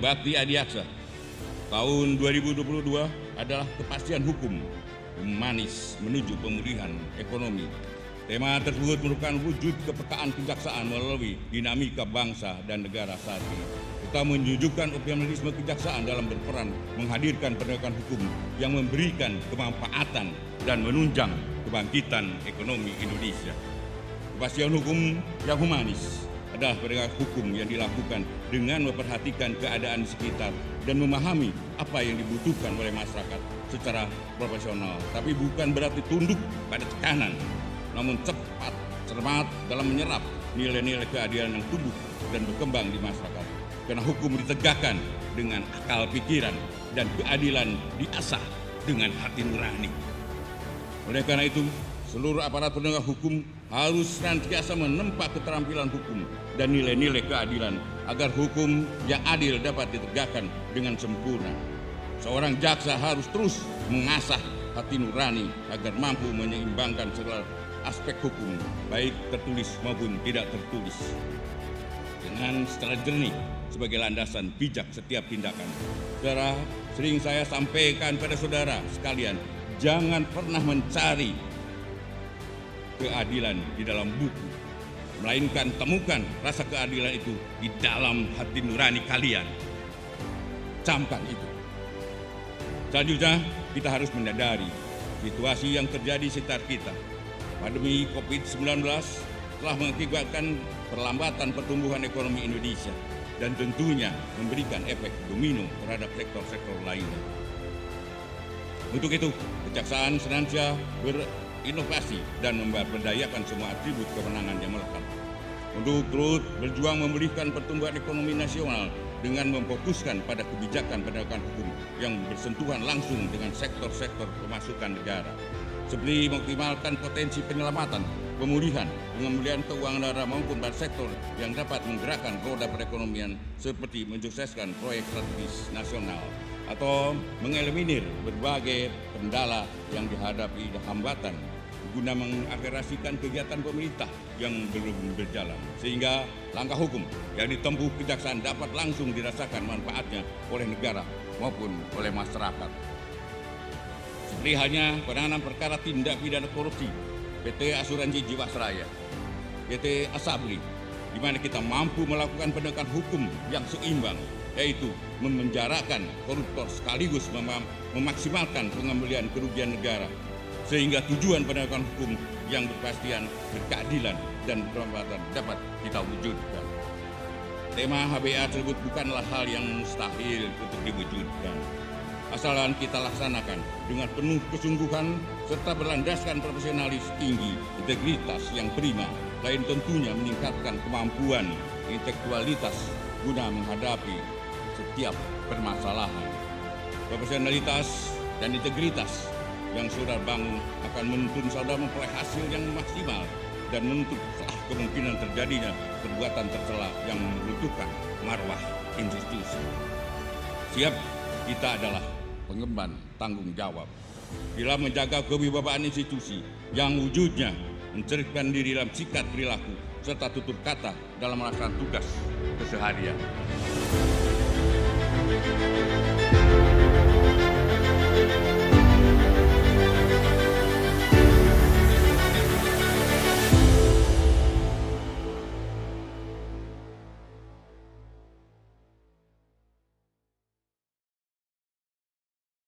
Bakti Adiaksa tahun 2022 adalah kepastian hukum humanis menuju pemulihan ekonomi. Tema tersebut merupakan wujud kepekaan kejaksaan melalui dinamika bangsa dan negara saat ini. Kita menunjukkan optimalisme kejaksaan dalam berperan menghadirkan penegakan hukum yang memberikan kemanfaatan dan menunjang kebangkitan ekonomi Indonesia. Kepastian hukum yang humanis adalah penegakan hukum yang dilakukan dengan memperhatikan keadaan di sekitar dan memahami apa yang dibutuhkan oleh masyarakat secara profesional, tapi bukan berarti tunduk pada tekanan, namun cepat, cermat dalam menyerap nilai-nilai keadilan yang tumbuh dan berkembang di masyarakat. Karena hukum ditegakkan dengan akal pikiran dan keadilan diasah dengan hati nurani. Oleh karena itu, seluruh aparat penegak hukum harus senantiasa menempa keterampilan hukum dan nilai-nilai keadilan agar hukum yang adil dapat ditegakkan dengan sempurna. Seorang jaksa harus terus mengasah hati nurani agar mampu menyeimbangkan segala aspek hukum, baik tertulis maupun tidak tertulis, dengan secara jernih sebagai landasan bijak setiap tindakan. Saudara, sering saya sampaikan pada saudara sekalian, jangan pernah mencari keadilan di dalam buku, melainkan temukan rasa keadilan itu di dalam hati nurani kalian. Camkan itu. Selanjutnya, kita harus menyadari situasi yang terjadi di sekitar kita. Pandemi COVID-19 telah mengakibatkan perlambatan pertumbuhan ekonomi Indonesia dan tentunya memberikan efek domino terhadap sektor-sektor lainnya. Untuk itu, kejaksaan senantiasa berinovasi dan memberdayakan semua atribut kewenangan yang melekat untuk terus berjuang memulihkan pertumbuhan ekonomi nasional dengan memfokuskan pada kebijakan penegakan hukum yang bersentuhan langsung dengan sektor-sektor pemasukan negara, seperti mengoptimalkan potensi penyelamatan, pemulihan, pengembangan keuangan negara maupun pada sektor yang dapat menggerakkan roda perekonomian seperti mensukseskan proyek strategis nasional atau mengeliminir berbagai kendala yang dihadapi hambatan guna mengakselerasikan kegiatan pemerintah yang belum berjalan, sehingga langkah hukum yang ditempuh kejaksaan dapat langsung dirasakan manfaatnya oleh negara maupun oleh masyarakat. Seperti halnya penanganan perkara tindak pidana korupsi PT Asuransi Jiwasraya, PT Asabri, di mana kita mampu melakukan penegakan hukum yang seimbang, yaitu memenjarakan koruptor sekaligus memaksimalkan pengembalian kerugian negara, sehingga tujuan penegakan hukum yang berkepastian, berkeadilan, dan bermanfaat dapat kita wujudkan. Tema HBA tersebut bukanlah hal yang mustahil untuk diwujudkan, asalkan kita laksanakan dengan penuh kesungguhan serta berlandaskan profesionalis tinggi, integritas yang prima, lain tentunya meningkatkan kemampuan intelektualitas guna menghadapi setiap permasalahan. Profesionalitas dan integritas yang saudara bangun akan menuntun saudara memperoleh hasil yang maksimal dan menutup celah kemungkinan terjadinya perbuatan tercela yang meruntuhkan marwah institusi. Siap, kita adalah pengemban tanggung jawab dalam menjaga kewibawaan institusi yang wujudnya mencerminkan diri dalam sikap perilaku serta tutur kata dalam melaksanakan tugas keseharian.